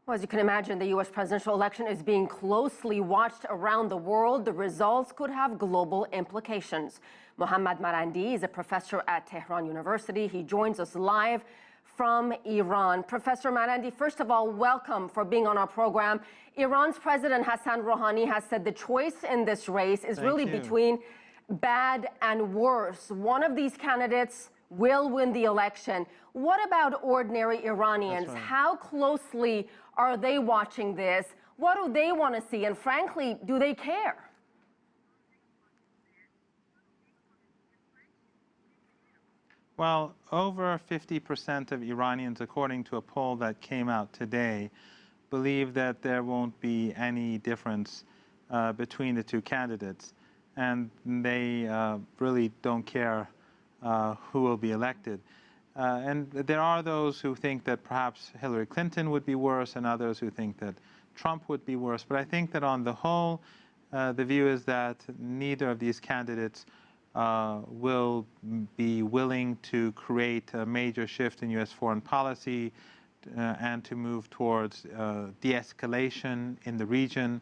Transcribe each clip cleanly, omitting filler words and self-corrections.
Well, as you can imagine, the U.S. presidential election is being closely watched around the world. The results could have global implications. Mohammad Marandi is a professor at Tehran University. He joins us live from Iran. Professor Marandi, first of all, welcome for being on our program. Iran's President Hassan Rouhani has said the choice in this race is really between bad and worse. One of these candidates will win the election. What about ordinary Iranians? Right. How closely are they watching this? What do they want to see? And frankly, do they care? Well, over 50% of Iranians, according to a poll that came out today, believe that there won't be any difference between the two candidates. And they really don't care who will be elected. And there are those who think that perhaps Hillary Clinton would be worse and others who think that Trump would be worse. But I think that on the whole, the view is that neither of these candidates will be willing to create a major shift in U.S. foreign policy and to move towards de-escalation in the region.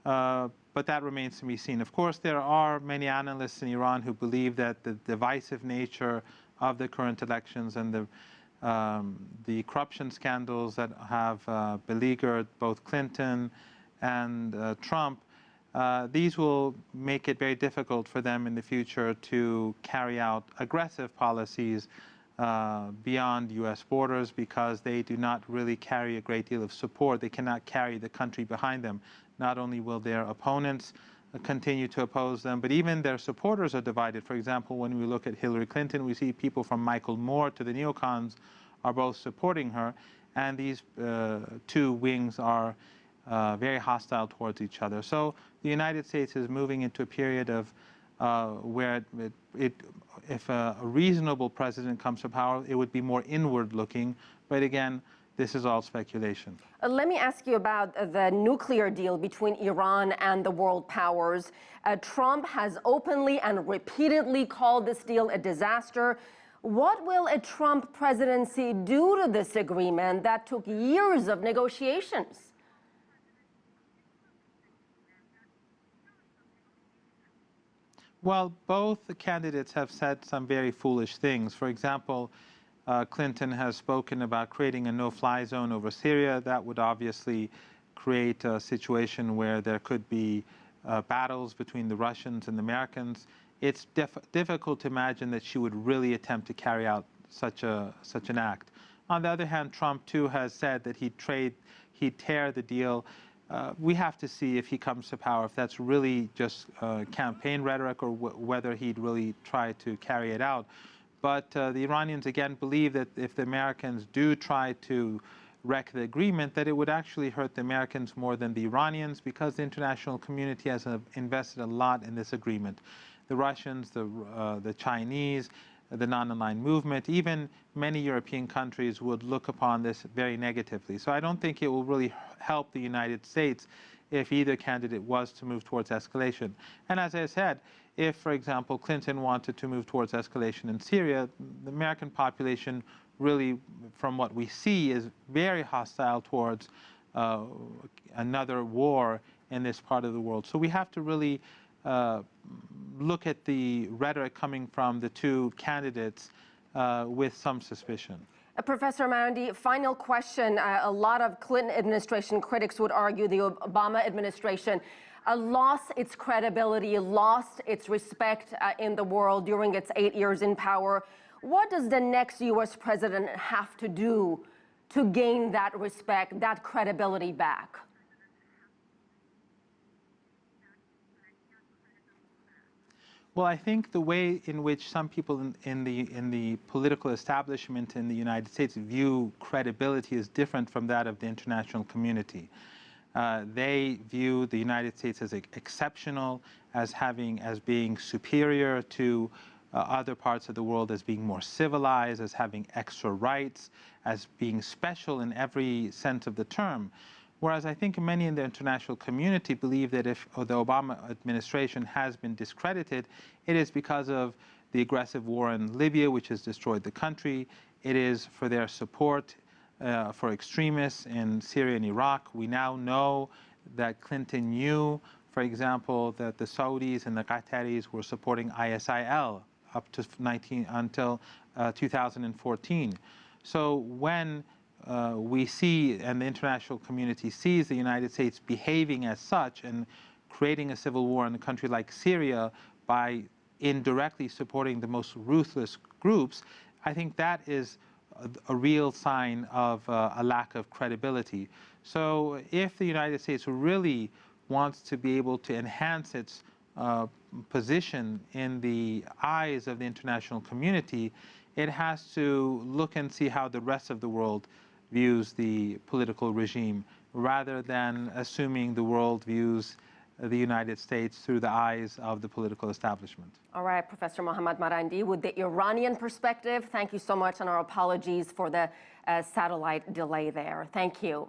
But that remains to be seen. Of course, there are many analysts in Iran who believe that the divisive nature of the current elections and the corruption scandals that have beleaguered both Clinton and Trump, these will make it very difficult for them in the future to carry out aggressive policies beyond U.S. borders because they do not really carry a great deal of support. They cannot carry the country behind them. Not only will their opponents continue to oppose them, but even their supporters are divided. For example, when we look at Hillary Clinton, we see people from Michael Moore to the neocons are both supporting her, and these two wings are very hostile towards each other. So the United States is moving into a period of where if a reasonable president comes to power, it would be more inward-looking. But again, this is all speculation. Let me ask you about the nuclear deal between Iran and the world powers. Trump has openly and repeatedly called this deal a disaster. What will a Trump presidency do to this agreement that took years of negotiations? Well, both the candidates have said some very foolish things. For example, Clinton has spoken about creating a no-fly zone over Syria. That would obviously create a situation where there could be battles between the Russians and the Americans. It's difficult to imagine that she would really attempt to carry out such an act. On the other hand, Trump too has said that he'd tear the deal. We have to see if he comes to power, if that's really just campaign rhetoric or whether he'd really try to carry it out. But the Iranians, again, believe that if the Americans do try to wreck the agreement, that it would actually hurt the Americans more than the Iranians because the international community has invested a lot in this agreement. The Russians, the Chinese, the non-aligned movement, even many European countries would look upon this very negatively. So I don't think it will really help the United States if either candidate was to move towards escalation. And as I said, if, for example, Clinton wanted to move towards escalation in Syria, the American population really, from what we see, is very hostile towards another war in this part of the world. So we have to really look at the rhetoric coming from the two candidates with some suspicion. Professor Marandi, final question. A lot of Clinton administration critics would argue the Obama administration lost its credibility, lost its respect in the world during its 8 years in power. What does the next U.S. president have to do to gain that respect, that credibility back? Well, I think the way in which some people in the political establishment in the United States view credibility is different from that of the international community. They view the United States as exceptional, as being superior to other parts of the world, as being more civilized, as having extra rights, as being special in every sense of the term. Whereas I think many in the international community believe that if the Obama administration has been discredited, it is because of the aggressive war in Libya, which has destroyed the country. It is for their support for extremists in Syria and Iraq. We now know that Clinton knew, for example, that the Saudis and the Qataris were supporting ISIL up to until 2014. So when we see, and the international community sees, the United States behaving as such and creating a civil war in a country like Syria by indirectly supporting the most ruthless groups, I think that is a real sign of a lack of credibility. So if the United States really wants to be able to enhance its position in the eyes of the international community, it has to look and see how the rest of the world views the political regime, rather than assuming the world views the United States through the eyes of the political establishment. All right, Professor Mohammad Marandi, with the Iranian perspective, thank you so much, and our apologies for the satellite delay there. Thank you.